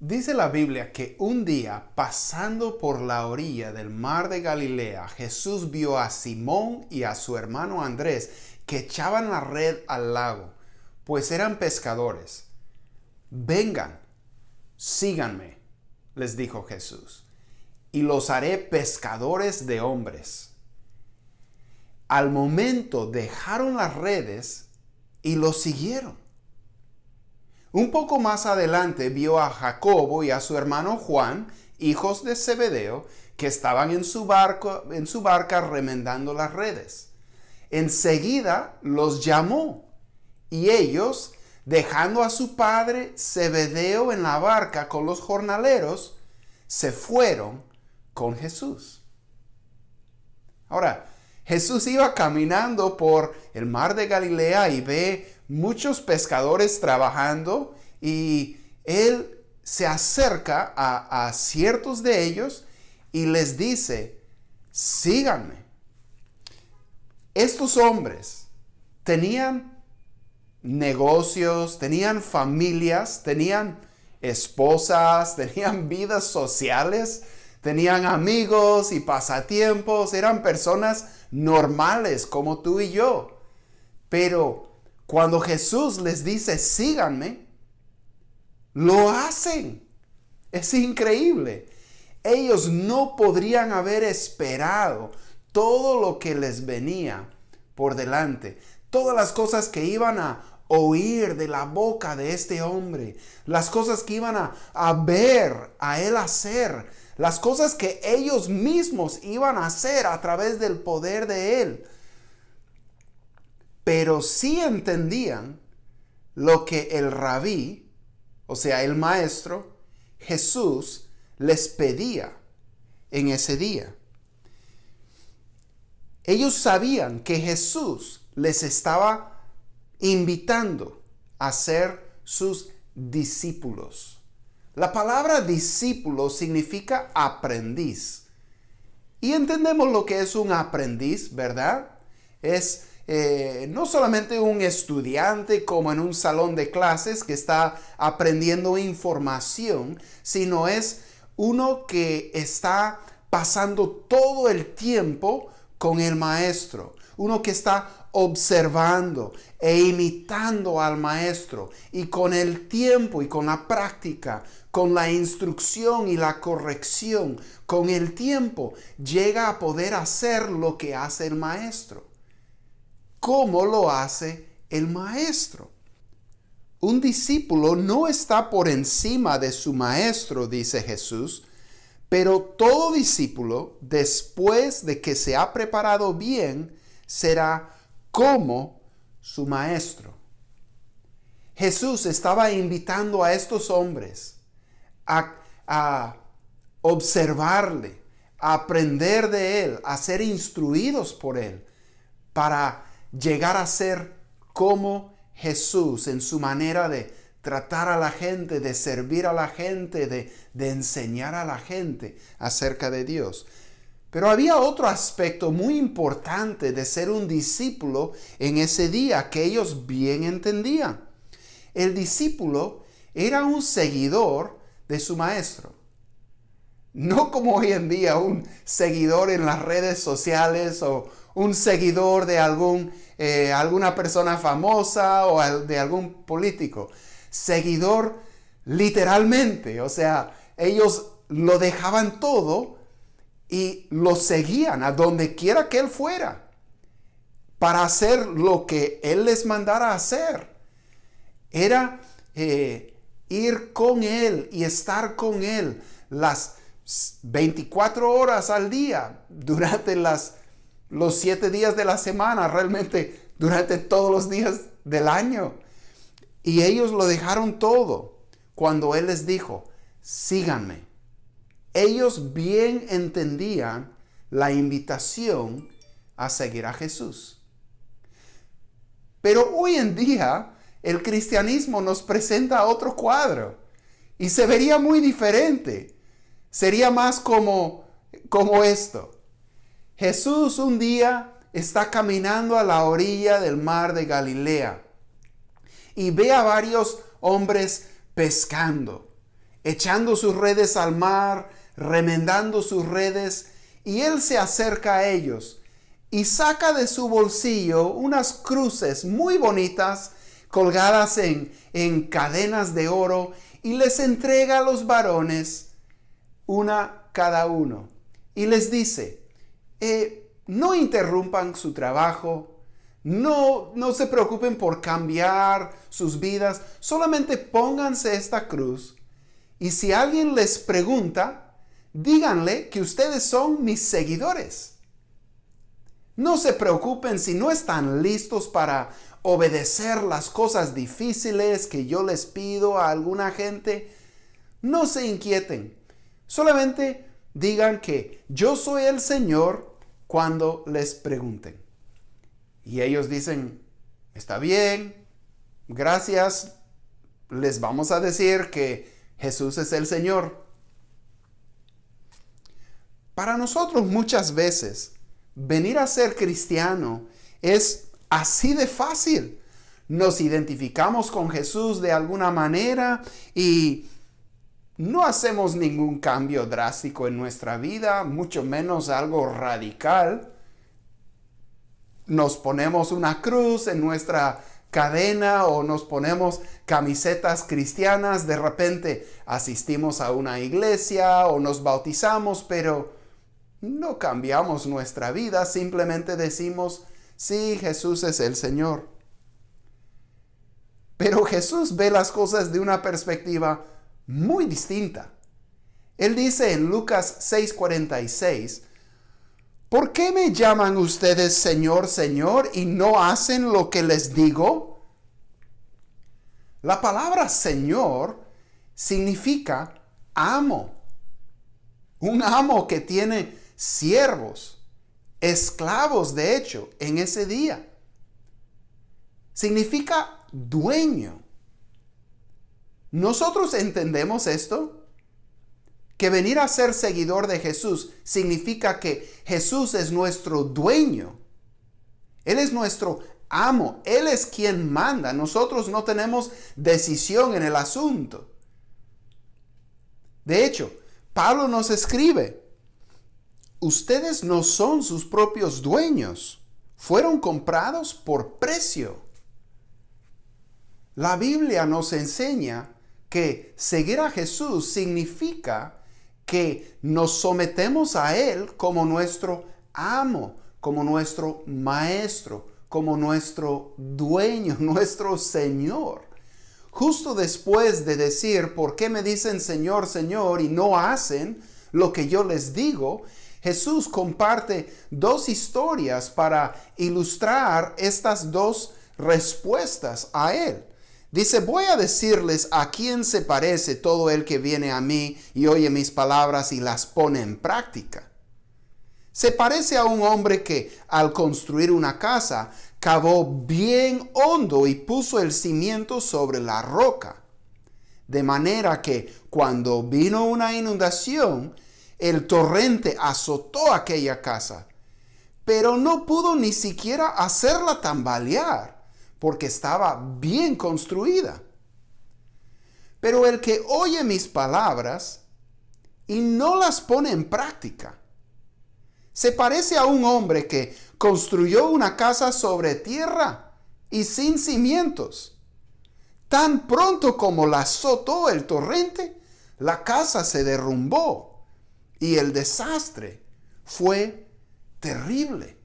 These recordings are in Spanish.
Dice la Biblia que un día, pasando por la orilla del mar de Galilea, Jesús vio a Simón y a su hermano Andrés que echaban la red al lago, pues eran pescadores. Vengan, síganme, les dijo Jesús, y los haré pescadores de hombres. Al momento dejaron las redes y los siguieron. Un poco más adelante vio a Jacobo y a su hermano Juan, hijos de Zebedeo, que estaban en su barca remendando las redes. Enseguida los llamó y ellos, dejando a su padre Zebedeo en la barca con los jornaleros, se fueron con Jesús. Ahora, Jesús iba caminando por el mar de Galilea y ve muchos pescadores trabajando y él se acerca a ciertos de ellos y les dice, síganme. Estos hombres tenían negocios, tenían familias, tenían esposas, tenían vidas sociales, tenían amigos y pasatiempos, eran personas normales como tú y yo. Pero cuando Jesús les dice, síganme, lo hacen. Es increíble. Ellos no podrían haber esperado todo lo que les venía por delante. Todas las cosas que iban a oír de la boca de este hombre. Las cosas que iban a ver a él hacer. Las cosas que ellos mismos iban a hacer a través del poder de él. Pero sí entendían lo que el rabí, o sea, el maestro, Jesús, les pedía en ese día. Ellos sabían que Jesús les estaba invitando a ser sus discípulos. La palabra discípulo significa aprendiz. Y entendemos lo que es un aprendiz, ¿verdad? Es no solamente un estudiante como en un salón de clases que está aprendiendo información, sino es uno que está pasando todo el tiempo con el maestro, uno que está observando e imitando al maestro, y con el tiempo y con la práctica, con la instrucción y la corrección, con el tiempo llega a poder hacer lo que hace el maestro. ¿Cómo lo hace el maestro? Un discípulo no está por encima de su maestro, dice Jesús, pero todo discípulo, después de que se ha preparado bien, será como su maestro. Jesús estaba invitando a estos hombres a observarle, a aprender de él, a ser instruidos por él, para llegar a ser como Jesús en su manera de tratar a la gente, de servir a la gente, de enseñar a la gente acerca de Dios. Pero había otro aspecto muy importante de ser un discípulo en ese día que ellos bien entendían. El discípulo era un seguidor de su maestro. No como hoy en día un seguidor en las redes sociales o un seguidor de alguna persona famosa o de algún político. Seguidor literalmente, o sea, ellos lo dejaban todo y lo seguían a donde quiera que él fuera para hacer lo que él les mandara hacer. Era ir con él y estar con él las 24 horas al día durante los 7 días de la semana, realmente durante todos los días del año. Y ellos lo dejaron todo cuando él les dijo, síganme. Ellos bien entendían la invitación a seguir a Jesús. Pero hoy en día el cristianismo nos presenta otro cuadro y se vería muy diferente. Sería más como esto. Jesús un día está caminando a la orilla del mar de Galilea y ve a varios hombres pescando. echando sus redes al mar, remendando sus redes, y él se acerca a ellos y saca de su bolsillo unas cruces muy bonitas colgadas en cadenas de oro y les entrega a los varones una cada uno. Y les dice, no interrumpan su trabajo, no se preocupen por cambiar sus vidas, solamente pónganse esta cruz y si alguien les pregunta, díganle que ustedes son mis seguidores. No se preocupen si no están listos para obedecer las cosas difíciles que yo les pido a alguna gente. No se inquieten. Solamente digan que yo soy el Señor cuando les pregunten. Y ellos dicen, está bien, gracias. Les vamos a decir que Jesús es el Señor. Para nosotros muchas veces venir a ser cristiano es así de fácil. Nos identificamos con Jesús de alguna manera y no hacemos ningún cambio drástico en nuestra vida, mucho menos algo radical. Nos ponemos una cruz en nuestra cadena o nos ponemos camisetas cristianas, de repente asistimos a una iglesia o nos bautizamos, pero no cambiamos nuestra vida, simplemente decimos, sí, Jesús es el Señor. Pero Jesús ve las cosas de una perspectiva muy distinta. Él dice en Lucas 6:46, ¿por qué me llaman ustedes Señor, Señor y no hacen lo que les digo? La palabra Señor significa amo. Un amo que tiene siervos, esclavos de hecho, en ese día. Significa dueño. ¿Nosotros entendemos esto? Que venir a ser seguidor de Jesús significa que Jesús es nuestro dueño. Él es nuestro amo. Él es quien manda. Nosotros no tenemos decisión en el asunto. De hecho, Pablo nos escribe, ustedes no son sus propios dueños. Fueron comprados por precio. La Biblia nos enseña que seguir a Jesús significa que nos sometemos a Él como nuestro amo, como nuestro maestro, como nuestro dueño, nuestro Señor. Justo después de decir, ¿por qué me dicen Señor, Señor y no hacen lo que yo les digo? Jesús comparte dos historias para ilustrar estas dos respuestas a Él. Dice, voy a decirles a quién se parece todo el que viene a mí y oye mis palabras y las pone en práctica. Se parece a un hombre que al construir una casa cavó bien hondo y puso el cimiento sobre la roca. De manera que cuando vino una inundación, el torrente azotó aquella casa, pero no pudo ni siquiera hacerla tambalear, porque estaba bien construida. Pero el que oye mis palabras y no las pone en práctica, se parece a un hombre que construyó una casa sobre tierra y sin cimientos. Tan pronto como la azotó el torrente, la casa se derrumbó y el desastre fue terrible.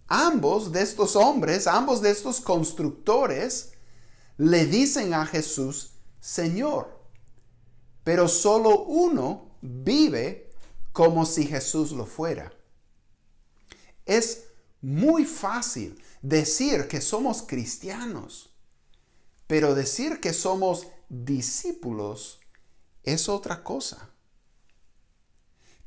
Ambos de estos hombres, ambos de estos constructores, le dicen a Jesús, Señor, pero solo uno vive como si Jesús lo fuera. Es muy fácil decir que somos cristianos, pero decir que somos discípulos es otra cosa.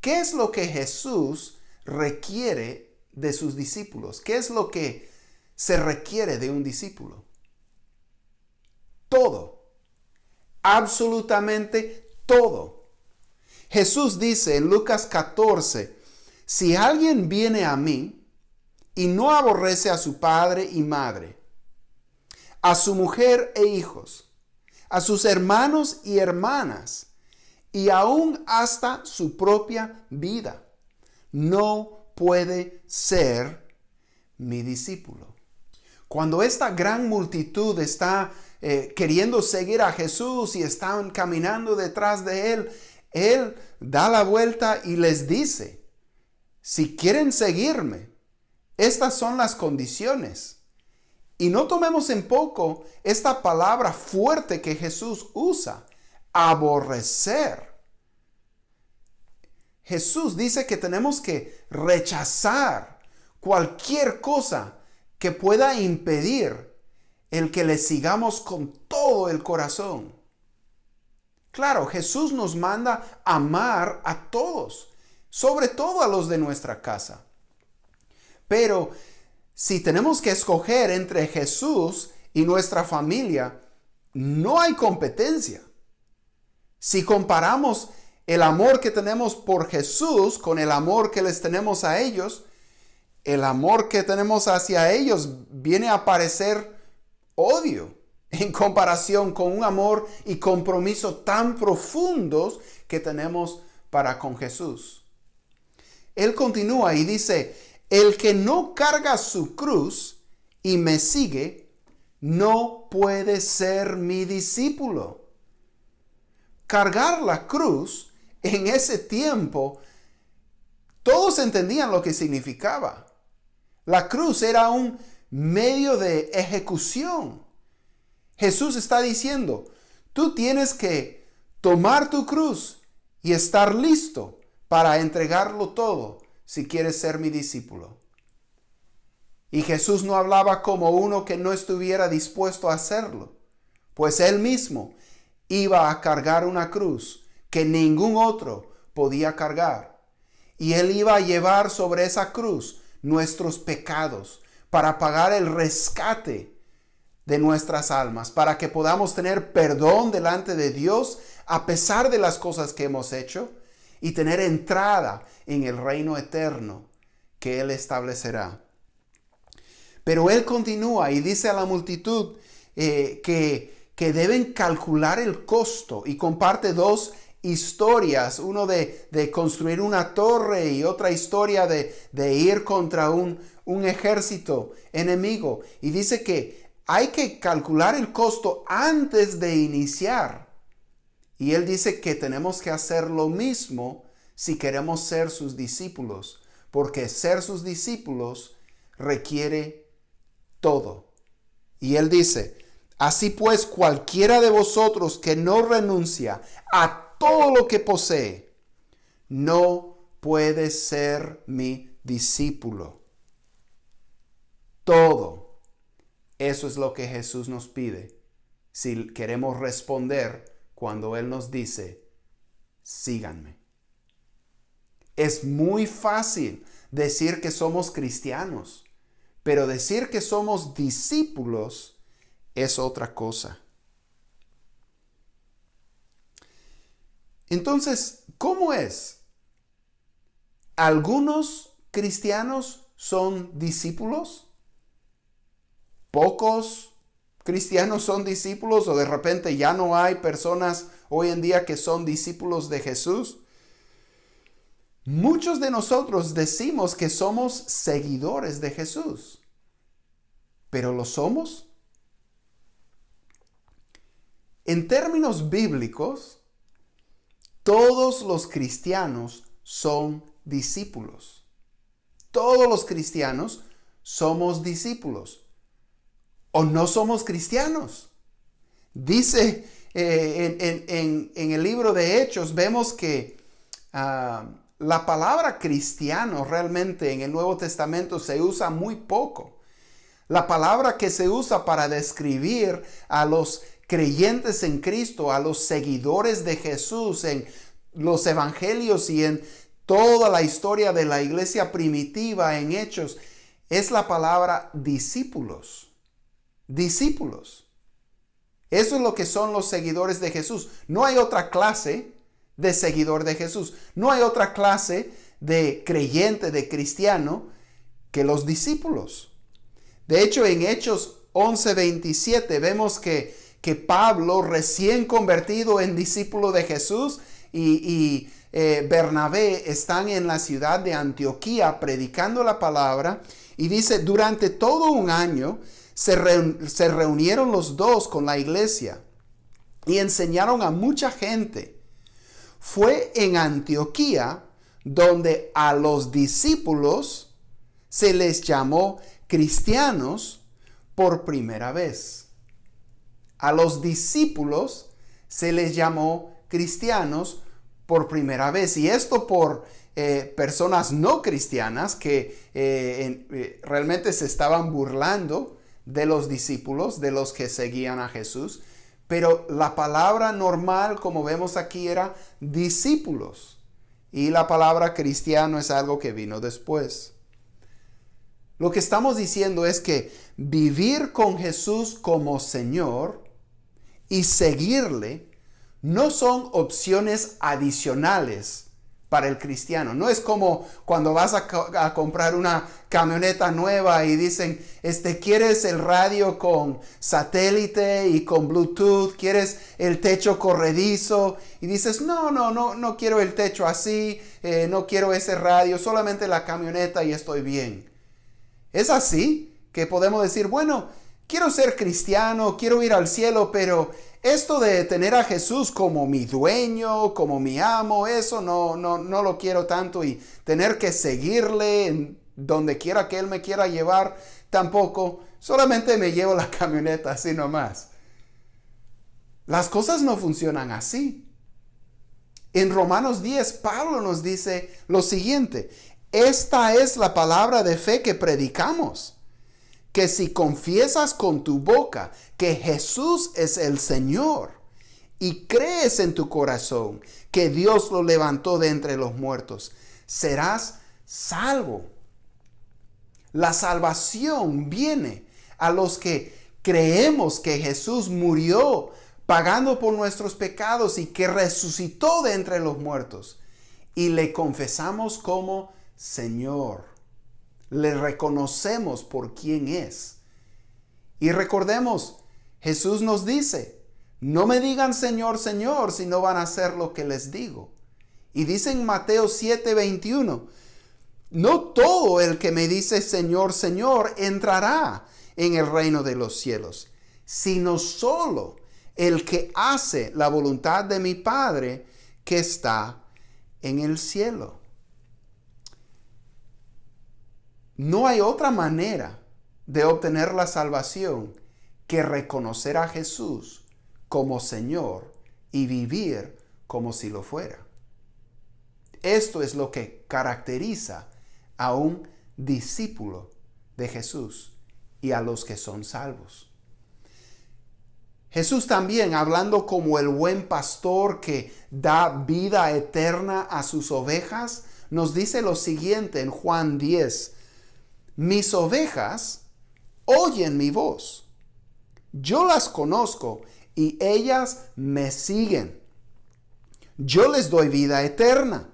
¿Qué es lo que Jesús requiere de sus discípulos? ¿Qué es lo que se requiere de un discípulo? Todo, absolutamente todo. Jesús dice en Lucas 14, si alguien viene a mí y no aborrece a su padre y madre, a su mujer e hijos, a sus hermanos y hermanas, y aún hasta su propia vida. No puede ser mi discípulo. Cuando esta gran multitud está queriendo seguir a Jesús y están caminando detrás de Él, Él da la vuelta y les dice, si quieren seguirme, estas son las condiciones. Y no tomemos en poco esta palabra fuerte que Jesús usa, aborrecer. Jesús dice que tenemos que rechazar cualquier cosa que pueda impedir el que le sigamos con todo el corazón. Claro, Jesús nos manda amar a todos, sobre todo a los de nuestra casa. Pero si tenemos que escoger entre Jesús y nuestra familia, no hay competencia. Si comparamos el amor que tenemos por Jesús con el amor que les tenemos a ellos, el amor que tenemos hacia ellos viene a parecer odio en comparación con un amor y compromiso tan profundos que tenemos para con Jesús. Él continúa y dice, el que no carga su cruz y me sigue, no puede ser mi discípulo. Cargar la cruz en ese tiempo, todos entendían lo que significaba. La cruz era un medio de ejecución. Jesús está diciendo, tú tienes que tomar tu cruz y estar listo para entregarlo todo si quieres ser mi discípulo. Y Jesús no hablaba como uno que no estuviera dispuesto a hacerlo, pues él mismo iba a cargar una cruz que ningún otro podía cargar. Y él iba a llevar sobre esa cruz nuestros pecados para pagar el rescate de nuestras almas, para que podamos tener perdón delante de Dios a pesar de las cosas que hemos hecho y tener entrada en el reino eterno que Él establecerá. Pero Él continúa y dice a la multitud que deben calcular el costo y comparte dos historias, uno de construir una torre y otra historia de ir contra un ejército enemigo. Y dice que hay que calcular el costo antes de iniciar. Y él dice que tenemos que hacer lo mismo si queremos ser sus discípulos, porque ser sus discípulos requiere todo. Y él dice, así pues cualquiera de vosotros que no renuncia a todo lo que posee, no puede ser mi discípulo. Todo. Eso es lo que Jesús nos pide si queremos responder cuando Él nos dice, síganme. Es muy fácil decir que somos cristianos, pero decir que somos discípulos es otra cosa. Entonces, ¿cómo es? ¿Algunos cristianos son discípulos? ¿Pocos cristianos son discípulos? ¿O de repente ya no hay personas hoy en día que son discípulos de Jesús? Muchos de nosotros decimos que somos seguidores de Jesús, ¿pero lo somos? En términos bíblicos, todos los cristianos son discípulos. Todos los cristianos somos discípulos. ¿O no somos cristianos? Dice en el libro de Hechos, vemos que la palabra cristiano realmente en el Nuevo Testamento se usa muy poco. La palabra que se usa para describir a los creyentes en Cristo, a los seguidores de Jesús en los evangelios y en toda la historia de la iglesia primitiva en Hechos, es la palabra discípulos. Discípulos. Eso es lo que son los seguidores de Jesús. No hay otra clase de seguidor de Jesús. No hay otra clase de creyente, de cristiano, que los discípulos. De hecho, en Hechos 11:27 vemos que que Pablo, recién convertido en discípulo de Jesús, y Bernabé están en la ciudad de Antioquía predicando la palabra. Y dice, durante todo un año se reunieron los dos con la iglesia y enseñaron a mucha gente. Fue en Antioquía donde a los discípulos se les llamó cristianos por primera vez. A los discípulos se les llamó cristianos por primera vez. Y esto por personas no cristianas que realmente se estaban burlando de los discípulos, de los que seguían a Jesús. Pero la palabra normal, como vemos aquí, era discípulos. Y la palabra cristiano es algo que vino después. Lo que estamos diciendo es que vivir con Jesús como Señor y seguirle no son opciones adicionales para el cristiano. No es como cuando vas a comprar una camioneta nueva y dicen, ¿quieres el radio con satélite y con Bluetooth? ¿Quieres el techo corredizo? Y dices, no quiero el techo así, no quiero ese radio, solamente la camioneta y estoy bien. Es así que podemos decir, bueno, quiero ser cristiano, quiero ir al cielo, pero esto de tener a Jesús como mi dueño, como mi amo, eso no lo quiero tanto, y tener que seguirle en donde quiera que Él me quiera llevar, tampoco. Solamente me llevo la camioneta así nomás. Las cosas no funcionan así. En Romanos 10, Pablo nos dice lo siguiente: esta es la palabra de fe que predicamos, que si confiesas con tu boca que Jesús es el Señor y crees en tu corazón que Dios lo levantó de entre los muertos, serás salvo. La salvación viene a los que creemos que Jesús murió pagando por nuestros pecados y que resucitó de entre los muertos, y le confesamos como Señor. Le reconocemos por quién es. Y recordemos, Jesús nos dice, no me digan Señor, Señor, si no van a hacer lo que les digo. Y dice en Mateo 7:21, no todo el que me dice Señor, Señor entrará en el reino de los cielos, sino solo el que hace la voluntad de mi Padre que está en el cielo. No hay otra manera de obtener la salvación que reconocer a Jesús como Señor y vivir como si lo fuera. Esto es lo que caracteriza a un discípulo de Jesús y a los que son salvos. Jesús también, hablando como el buen pastor que da vida eterna a sus ovejas, nos dice lo siguiente en Juan 10. Mis ovejas oyen mi voz. Yo las conozco y ellas me siguen. Yo les doy vida eterna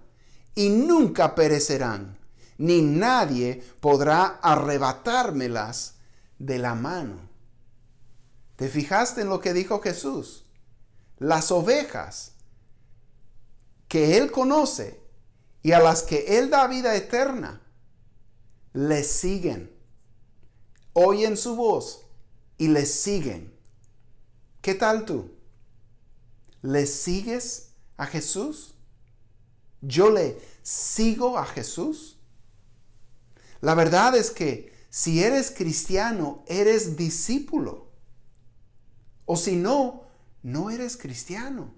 y nunca perecerán, ni nadie podrá arrebatármelas de la mano. ¿Te fijaste en lo que dijo Jesús? Las ovejas que Él conoce y a las que Él da vida eterna, le siguen, oyen su voz y le siguen. ¿Qué tal tú? ¿Le sigues a Jesús? ¿Yo le sigo a Jesús? La verdad es que si eres cristiano, eres discípulo. O si no, no eres cristiano.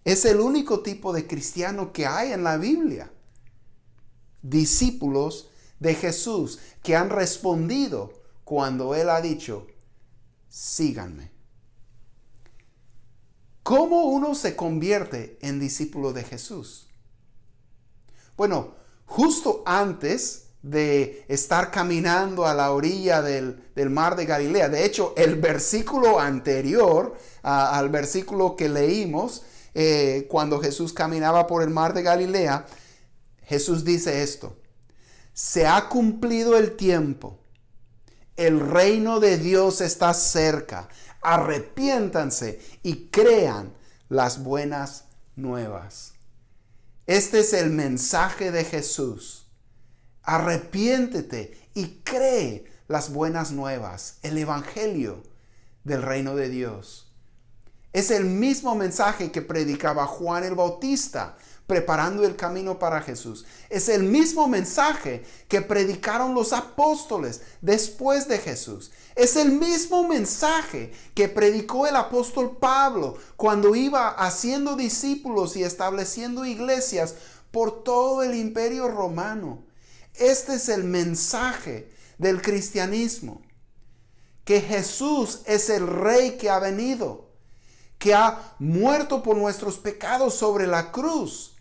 Es el único tipo de cristiano que hay en la Biblia. Discípulos de Jesús que han respondido cuando Él ha dicho, síganme. ¿Cómo uno se convierte en discípulo de Jesús? Bueno, justo antes de estar caminando a la orilla del mar de Galilea, de hecho, el versículo anterior al versículo que leímos, cuando Jesús caminaba por el mar de Galilea, Jesús dice esto: se ha cumplido el tiempo, el reino de Dios está cerca, arrepiéntanse y crean las buenas nuevas. Este es el mensaje de Jesús. Arrepiéntete y cree las buenas nuevas, el evangelio del reino de Dios. Es el mismo mensaje que predicaba Juan el Bautista, preparando el camino para Jesús. Es el mismo mensaje que predicaron los apóstoles después de Jesús. Es el mismo mensaje que predicó el apóstol Pablo cuando iba haciendo discípulos y estableciendo iglesias por todo el imperio romano. Este es el mensaje del cristianismo, que Jesús es el Rey que ha venido, que ha muerto por nuestros pecados sobre la cruz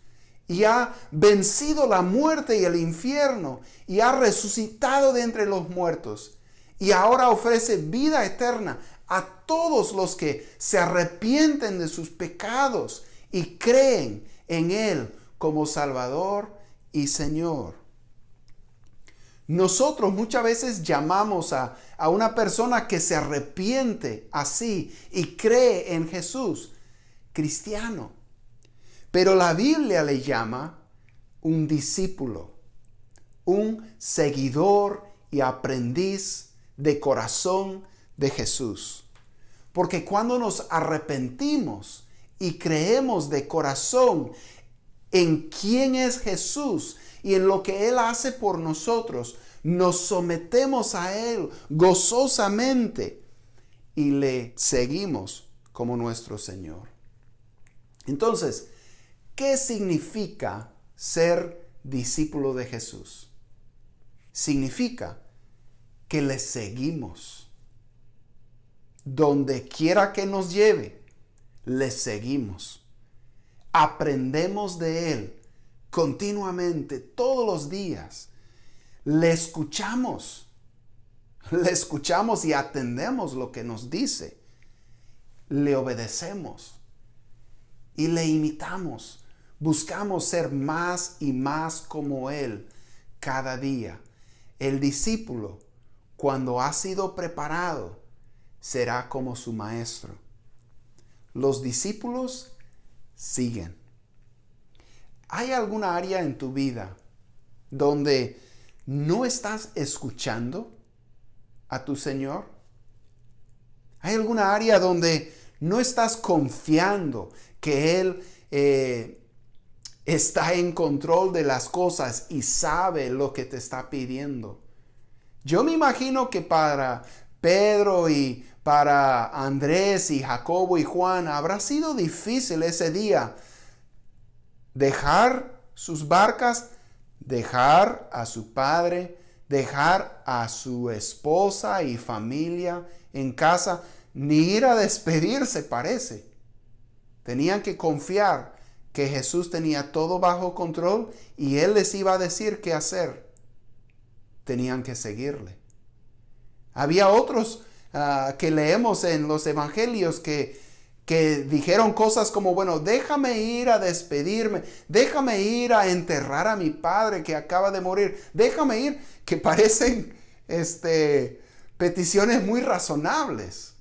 y ha vencido la muerte y el infierno y ha resucitado de entre los muertos y ahora ofrece vida eterna a todos los que se arrepienten de sus pecados y creen en Él como Salvador y Señor. Nosotros muchas veces llamamos a una persona que se arrepiente así y cree en Jesús, cristiano. Pero la Biblia le llama un discípulo, un seguidor y aprendiz de corazón de Jesús. Porque cuando nos arrepentimos y creemos de corazón en quién es Jesús y en lo que Él hace por nosotros, nos sometemos a Él gozosamente y le seguimos como nuestro Señor. Entonces, ¿qué significa ser discípulo de Jesús? Significa que le seguimos. Donde quiera que nos lleve, le seguimos. Aprendemos de Él continuamente, todos los días. Le escuchamos y atendemos lo que nos dice. Le obedecemos y le imitamos. Buscamos ser más y más como Él cada día. El discípulo, cuando ha sido preparado, será como su maestro. Los discípulos siguen. ¿Hay alguna área en tu vida donde no estás escuchando a tu Señor? ¿Hay alguna área donde no estás confiando que Él está en control de las cosas y sabe lo que te está pidiendo? Yo me imagino que para Pedro y para Andrés y Jacobo y Juan habrá sido difícil ese día dejar sus barcas, dejar a su padre, dejar a su esposa y familia en casa, ni ir a despedirse parece. Tenían que confiar que Jesús tenía todo bajo control y Él les iba a decir qué hacer. Tenían que seguirle. Había otros que leemos en los evangelios que dijeron cosas como, bueno, déjame ir a despedirme, déjame ir a enterrar a mi padre que acaba de morir, déjame ir, que parecen peticiones muy razonables.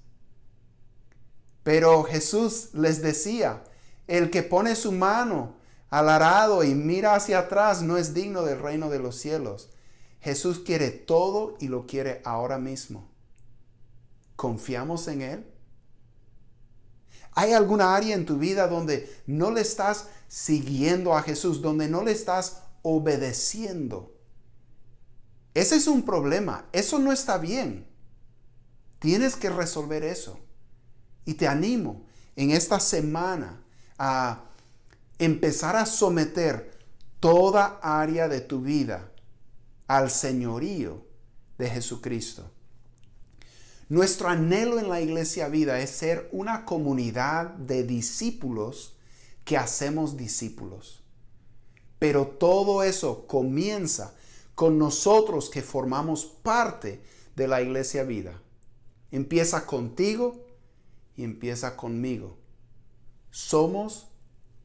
Pero Jesús les decía, el que pone su mano al arado y mira hacia atrás no es digno del reino de los cielos. Jesús quiere todo y lo quiere ahora mismo. ¿Confiamos en Él? ¿Hay alguna área en tu vida donde no le estás siguiendo a Jesús, donde no le estás obedeciendo? Ese es un problema. Eso no está bien. Tienes que resolver eso. Y te animo en esta semana a empezar a someter toda área de tu vida al señorío de Jesucristo. Nuestro anhelo en la Iglesia Vida es ser una comunidad de discípulos que hacemos discípulos. Pero todo eso comienza con nosotros que formamos parte de la Iglesia Vida. Empieza contigo y empieza conmigo. ¿Somos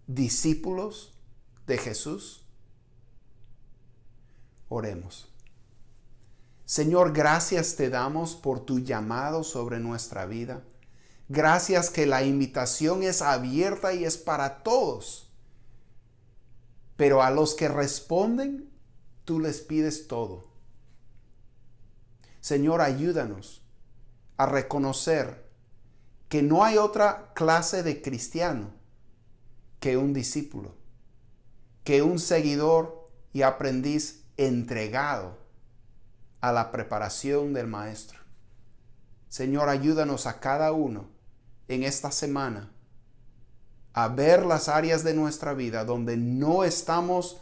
discípulos de Jesús? Oremos. Señor, gracias te damos por tu llamado sobre nuestra vida. Gracias que la invitación es abierta y es para todos. Pero a los que responden, tú les pides todo. Señor, ayúdanos a reconocer que no hay otra clase de cristiano que un discípulo, que un seguidor y aprendiz entregado a la preparación del Maestro. Señor, ayúdanos a cada uno en esta semana a ver las áreas de nuestra vida donde no estamos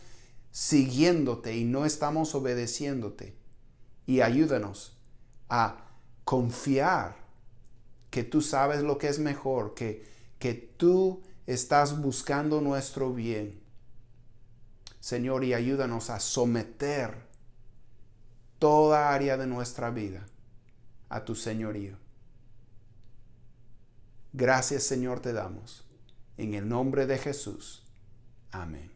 siguiéndote y no estamos obedeciéndote. Y ayúdanos a confiar que tú sabes lo que es mejor, que tú estás buscando nuestro bien. Señor, y ayúdanos a someter toda área de nuestra vida a tu señorío. Gracias, Señor, te damos. En el nombre de Jesús. Amén.